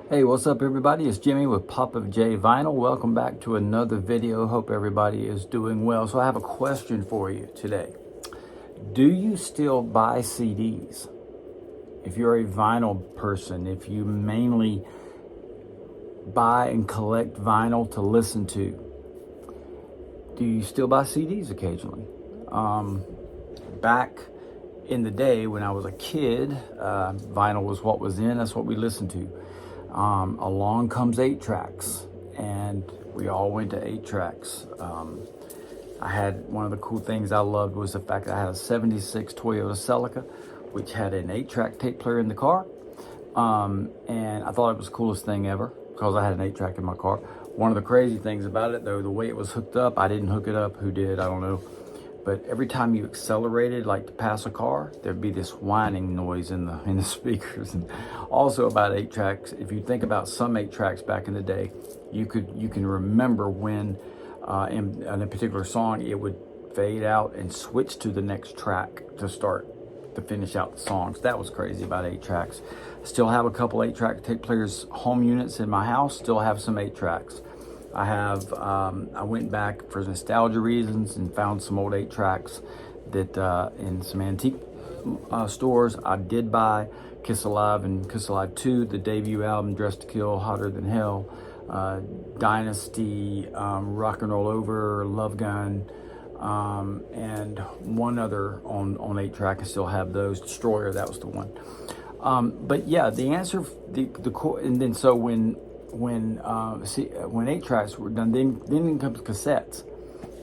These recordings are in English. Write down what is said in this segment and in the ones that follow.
Hey, what's up everybody? It's Jimmy with Papa J Vinyl. Welcome back to another video. Hope everybody is doing well. So I have a question for you today. Do you still buy CDs? If you're a vinyl person, if you mainly buy and collect vinyl to listen to, do you still buy CDs occasionally? Back in the day when I was a kid, vinyl was what was in, that's what we listened to. Along comes 8-tracks, and we all went to 8-tracks. I had one of the cool things I loved was the fact that I had a 76 Toyota Celica, which had an 8-track tape player in the car. And I thought it was the coolest thing ever because I had an 8-track in my car. One of the crazy things about it, though, the way it was hooked up, I didn't hook it up. Who did? I don't know. But every time you accelerated, like to pass a car, there'd be this whining noise in the speakers. And also about 8-tracks, if you think about some 8-tracks back in the day, you can remember when in a particular song it would fade out and switch to the next track to finish out the songs. That was crazy about 8-tracks. Still have a couple 8-track tape players, home units in my house. Still have some 8-tracks. I have, I went back for nostalgia reasons and found some old 8-tracks that in some antique stores. I did buy Kiss Alive and Kiss Alive 2, the debut album, Dressed to Kill, Hotter Than Hell, Dynasty, Rock and Roll Over, Love Gun, and one other on 8-track. I still have those. Destroyer, that was the one. But yeah, the answer, and then so when 8-tracks were done, then comes cassettes,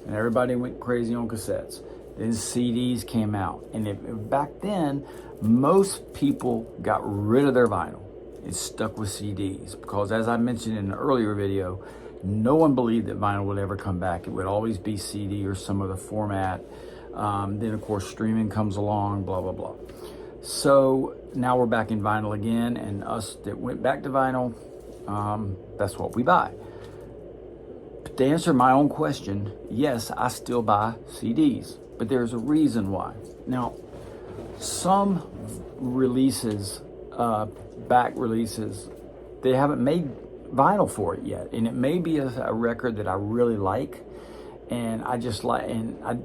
and everybody went crazy on cassettes. Then CDs came out, and back then, most people got rid of their vinyl and stuck with CDs because, as I mentioned in an earlier video, no one believed that vinyl would ever come back. It would always be CD or some other format. Then, of course, streaming comes along, blah, blah, blah. So now we're back in vinyl again, and us that went back to vinyl, that's what we buy. But to answer my own question, yes, I still buy CDs, but there's a reason why. Now, some releases, back releases, they haven't made vinyl for it yet, and it may be a record that I really like, and I just like,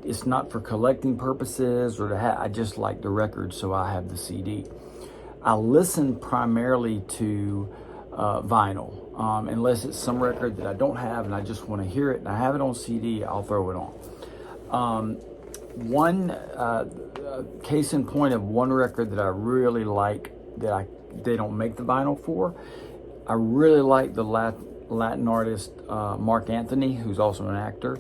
it's not for collecting purposes or I just like the record, so I have the CD. I listen primarily to vinyl, unless it's some record that I don't have and I just want to hear it and I have it on CD, I'll throw it on. One case in point of one record that I really like that they don't make the vinyl for, I really like the Latin artist Marc Anthony, who's also an actor.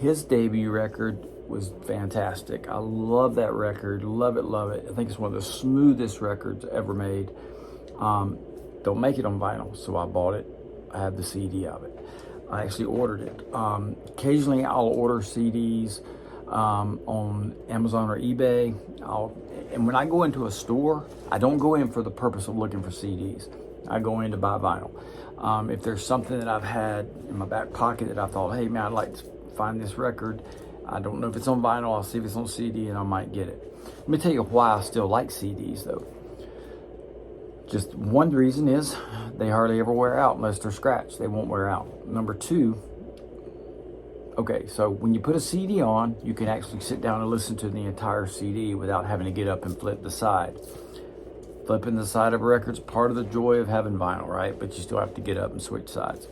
His debut record was fantastic. I love that record, love it. I think it's one of the smoothest records ever made. Don't make it on vinyl, so I bought it. I have the CD of it. I actually ordered it. Occasionally I'll order CDs on Amazon or eBay. And when I go into a store, I don't go in for the purpose of looking for CDs. I go in to buy vinyl. If there's something that I've had in my back pocket that I thought, hey man, I'd like to find this record. I don't know if it's on vinyl, I'll see if it's on CD and I might get it. Let me tell you why I still like CDs though. Just one reason is they hardly ever wear out unless they're scratched. They won't wear out. Number two, okay, so when you put a CD on, you can actually sit down and listen to the entire CD without having to get up and flip the side. Flipping the side of a record's part of the joy of having vinyl, right? But you still have to get up and switch sides.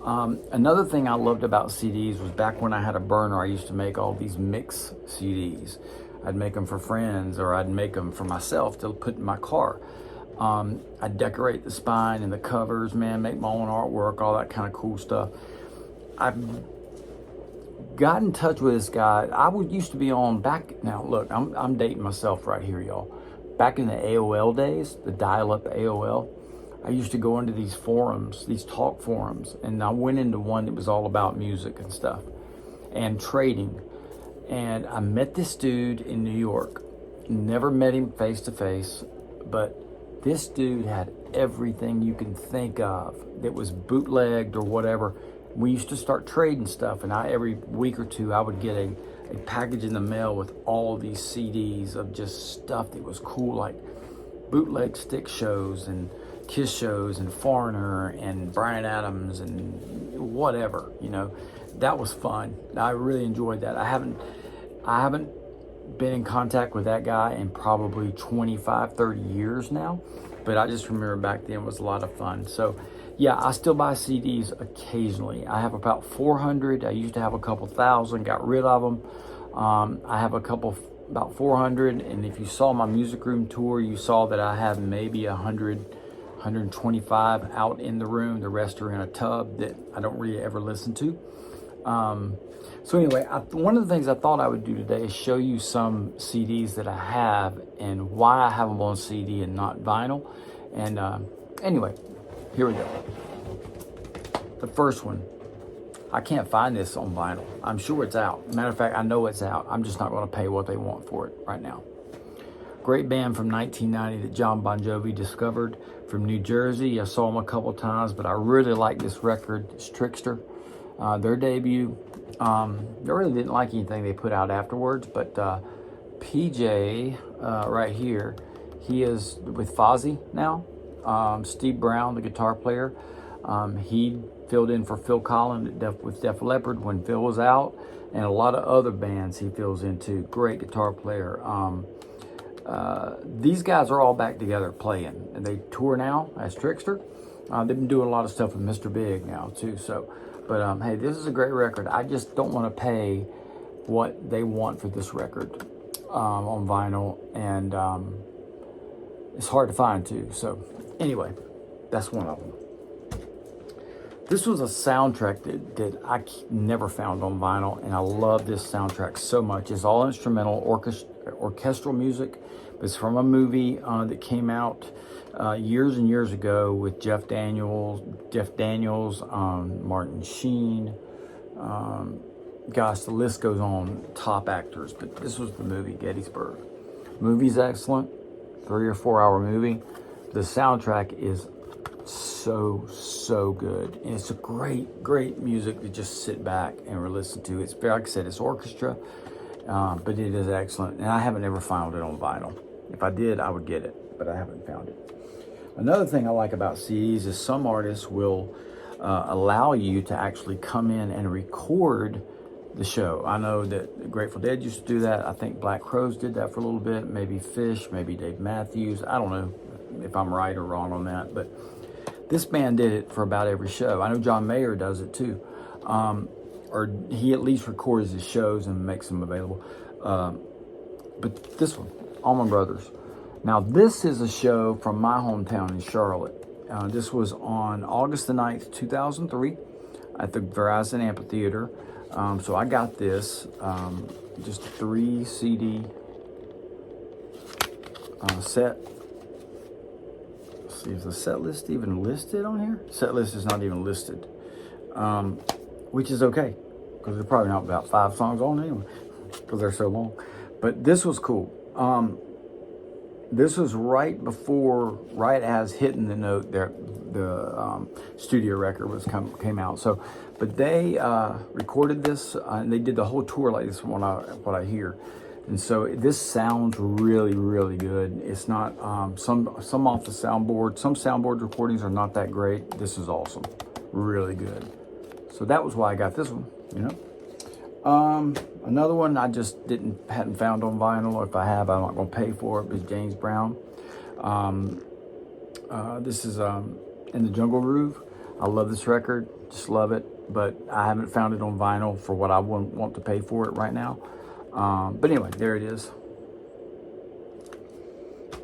Another thing I loved about CDs was back when I had a burner, I used to make all these mix CDs. I'd make them for friends or I'd make them for myself to put in my car. I'd decorate the spine and the covers, man, make my own artwork, all that kind of cool stuff. I've got in touch with this guy. Used to be on back, now look, I'm dating myself right here, y'all. Back in the AOL days, the dial-up AOL, I used to go into these forums, these talk forums, and I went into one that was all about music and stuff and trading. And I met this dude in New York. Never met him face to face, but this dude had everything you can think of that was bootlegged or whatever. We used to start trading stuff, and every week or two I would get a package in the mail with all of these CDs of just stuff that was cool, like bootleg stick shows and Kiss shows and Foreigner and Bryan Adams and whatever, that was fun. I really enjoyed that. I haven't been in contact with that guy in probably 25, 30 years now, but I just remember back then it was a lot of fun. So yeah, I still buy CDs occasionally. I have about 400. I used to have a couple thousand, got rid of them. I have about 400, and if you saw my music room tour, you saw that I have maybe 100, 125 out in the room. The rest are in a tub that I don't really ever listen to. So anyway, one of the things I thought I would do today is show you some CDs that I have and why I have them on CD and not vinyl. And anyway, here we go. The first one. I can't find this on vinyl. I'm sure it's out. Matter of fact, I know it's out. I'm just not going to pay what they want for it right now. Great band from 1990 that John Bon Jovi discovered from New Jersey. I saw them a couple times, but I really like this record. It's Trixter, their debut. I really didn't like anything they put out afterwards, but PJ right here, he is with Fozzy now. Steve Brown, the guitar player, he filled in for Phil Collins with Def Leppard when Phil was out, and a lot of other bands he fills into. Great guitar player. These guys are all back together playing, and they tour now as Trixter. They've been doing a lot of stuff with Mr. Big now too. So, but hey, this is a great record. I just don't want to pay what they want for this record on vinyl, and it's hard to find too. So anyway, that's one of them. This was a soundtrack that I never found on vinyl, and I love this soundtrack so much. It's all instrumental, orchestral music. It's from a movie that came out years and years ago with Jeff Daniels, Martin Sheen. Gosh, the list goes on, top actors. But this was the movie, Gettysburg. Movie's excellent, 3 or 4 hour movie. The soundtrack is so good, and it's a great music to just sit back and listen to. It's, like I said, it's orchestra, but it is excellent, and I haven't ever found it on vinyl. If I did, I would get it, but I haven't found it. Another thing I like about CDs is some artists will allow you to actually come in and record the show. I know that Grateful Dead used to do that. I think Black Crowes did that for a little bit, maybe Fish, maybe Dave Matthews. I don't know if I'm right or wrong on that, but this band did it for about every show. I know John Mayer does it too. Or he at least records his shows and makes them available. But this one, Allman Brothers. Now this is a show from my hometown in Charlotte. This was on August the 9th, 2003 at the Verizon Amphitheater. So I got this, just a 3 CD set. Is the set list even listed on here? Set list is not even listed, which is okay, because there's probably not about 5 songs on anyway, because they're so long. But this was cool. This was right as Hitting the Note, the studio record came out. So, but they recorded this, and they did the whole tour like this. From what I hear. And so this sounds really good. It's not some off the soundboard. Some soundboard recordings are not that great. This is awesome, really good. So that was why I got this one. Another one I just hadn't found on vinyl, or if I have, I'm not going to pay for it. Is James Brown. This is In the Jungle Groove. I love this record, just love it. But I haven't found it on vinyl for what I want to pay for it right now. But anyway, there it is.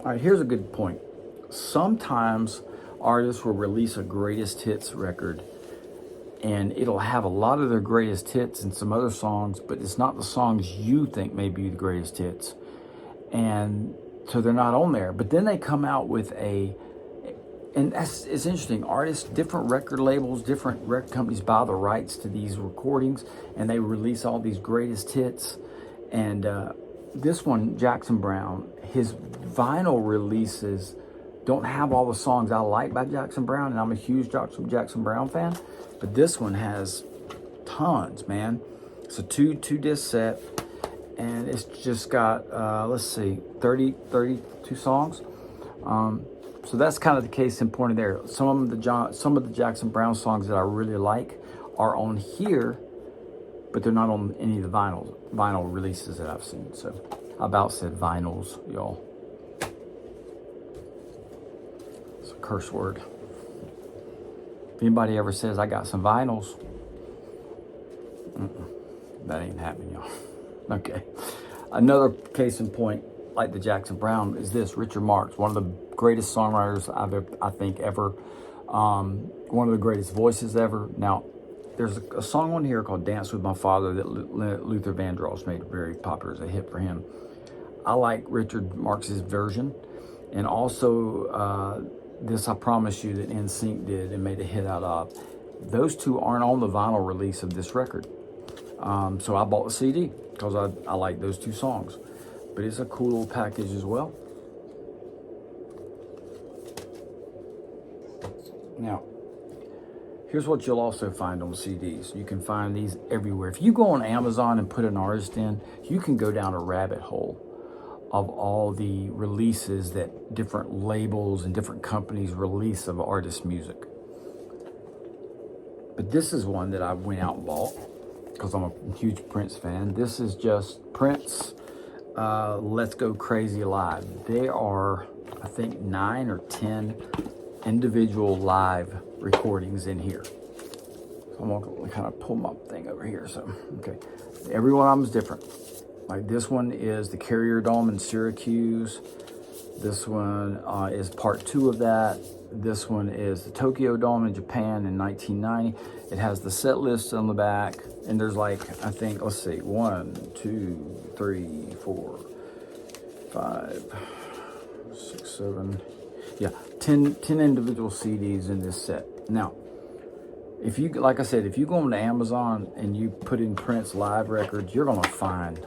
All right, here's a good point. Sometimes artists will release a greatest hits record, and it'll have a lot of their greatest hits and some other songs, but it's not the songs you think may be the greatest hits. And so they're not on there. But then they come out with and it's interesting, artists, different record labels, different record companies buy the rights to these recordings, and they release all these greatest hits. And this one, Jackson Browne, his vinyl releases don't have all the songs I like by Jackson Browne, and I'm a huge Jackson Browne fan. But this one has tons, man. It's a two disc set, and it's just got, let's see, 32 songs. So that's kind of the case in point there. Some of the Jackson Browne songs that I really like are on here, but they're not on any of the vinyl releases that I've seen. So I about said vinyls, y'all. It's a curse word. If anybody ever says I got some vinyls, that ain't happening, y'all. Okay. Another case in point, like the Jackson Browne, is this Richard Marx, one of the greatest songwriters I think ever, one of the greatest voices ever. Now, there's a song on here called "Dance with My Father" that Luther Vandross made very popular as a hit for him. I like Richard Marx's version, and also this "I Promise You" that NSYNC did and made a hit out of. Those two aren't on the vinyl release of this record, so I bought the CD because I like those two songs. But it's a cool little package as well. Now, here's what you'll also find on CDs. You can find these everywhere. If you go on Amazon and put an artist in, you can go down a rabbit hole of all the releases that different labels and different companies release of artist music. But this is one that I went out and bought because I'm a huge Prince fan. This is just Prince Let's Go Crazy Live. There are, I think, 9 or 10 individual live recordings in here. So I'm gonna kind of pull my thing over here. So, okay, every one of them is different. Like this one is the Carrier Dome in Syracuse. This one is part 2 of that. This one is the Tokyo Dome in Japan in 1990. It has the set list on the back, and there's like, I think, let's see, 1, 2, 3, 4, 5, 6, 7, yeah, 10 individual CDs in this set. Now, if you, like I said, if you go on to Amazon and you put in Prince live records, you're gonna find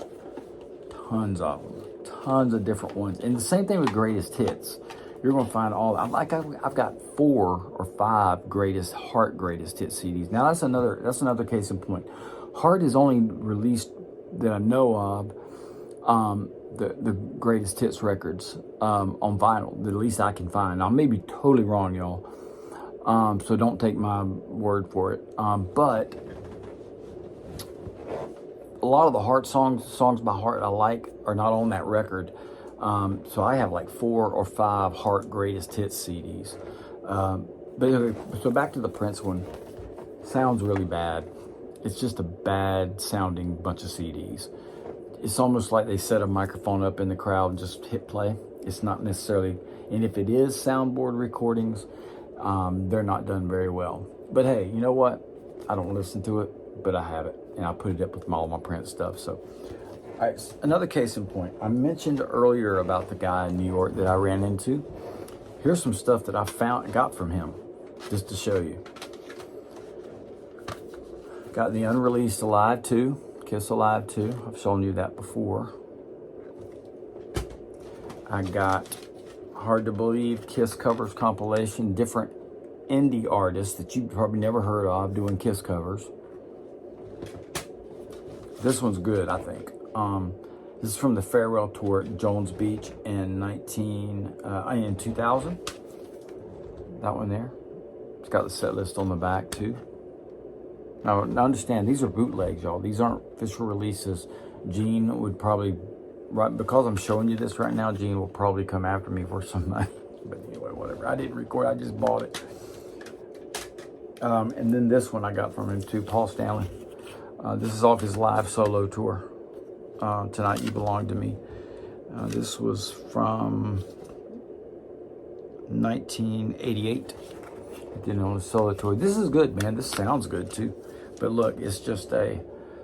tons of them, tons of different ones. And the same thing with greatest hits. You're gonna find all. I've got 4 or 5 Heart greatest hit CDs. Now that's another case in point. Heart is only released that I know of the greatest hits records on vinyl, the least I can find. Now I may be totally wrong, y'all. So don't take my word for it. But a lot of the Heart songs by Heart I like are not on that record. So I have like 4 or 5 Heart greatest hits CDs. But anyway, so back to the Prince one. Sounds really bad. It's just a bad sounding bunch of CDs. It's almost like they set a microphone up in the crowd and just hit play. It's not necessarily, and if it is soundboard recordings, they're not done very well. But hey, you know what? I don't listen to it, but I have it, and I put it up with all my Prince stuff. So, all right, another case in point. I mentioned earlier about the guy in New York that I ran into. Here's some stuff that I got from him, just to show you. Got the unreleased Alive 2, Kiss Alive 2. I've shown you that before. I got Hard to Believe Kiss covers compilation, different indie artists that you've probably never heard of doing Kiss covers. This one's good, I think. This is from the farewell tour at Jones Beach in 2000. That one there. It's got the set list on the back too. Now understand, these are bootlegs, y'all. These aren't official releases. Gene would probably, right, because I'm showing you this right now, Gene will probably come after me for some money. But anyway, whatever. I didn't record, I just bought it. And then this one I got from him too, Paul Stanley. This is off his live solo tour. Tonight You Belong to Me. This was from 1988. Did on a solo tour. This is good, man. This sounds good too. But look, it's just a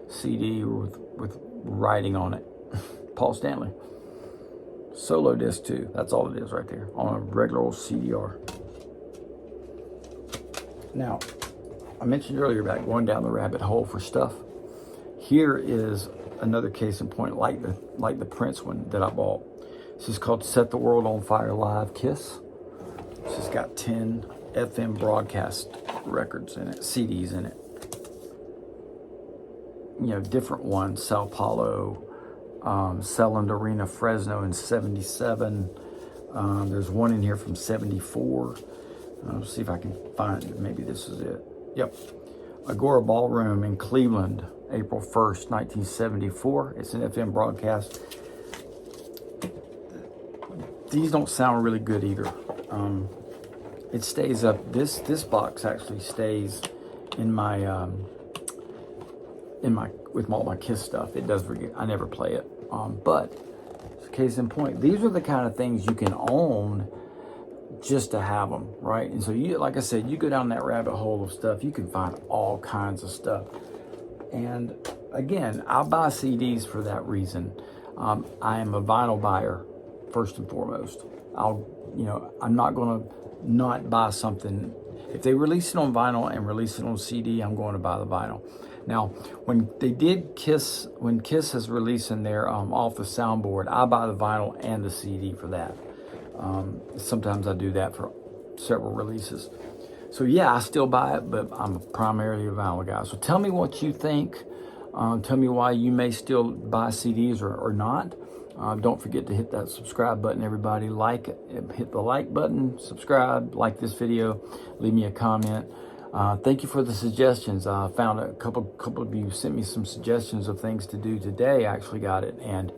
CD with writing on it. Paul Stanley. Solo disc too. That's all it is right there on a regular old CDR. Now, I mentioned earlier about going down the rabbit hole for stuff. Here is another case in point, like the Prince one that I bought. This is called Set the World on Fire Live Kiss. This has got 10 FM broadcast records in it, CDs in it. You know, different ones, Sao Paulo, Selland Arena, Fresno in 77, There's one in here from 74. Let's see if I can find it. Maybe this is it. Yep. Agora Ballroom in Cleveland, April 1st, 1974. It's an FM broadcast. These don't sound really good either. It stays up. This box actually stays in my with all my Kiss stuff. It does forget. I never play it. But case in point, these are the kind of things you can own just to have them, right? And so you, like I said, you go down that rabbit hole of stuff, you can find all kinds of stuff. And again, I buy CDs for that reason. I am a vinyl buyer first and foremost. I'm not going to not buy something. If they release it on vinyl and release it on CD, I'm going to buy the vinyl. Now, when Kiss is releasing their Off the Soundboard, I buy the vinyl and the CD for that. Sometimes I do that for several releases. So yeah, I still buy it, but I'm primarily a vinyl guy. So tell me what you think. Tell me why you may still buy CDs or not. Don't forget to hit that subscribe button, everybody. Hit the like button, subscribe, like this video, leave me a comment. Thank you for the suggestions. I found a couple of you sent me some suggestions of things to do today. I actually got it, and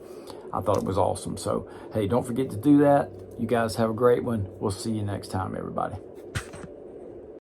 I thought it was awesome. So, hey, don't forget to do that. You guys have a great one. We'll see you next time, everybody.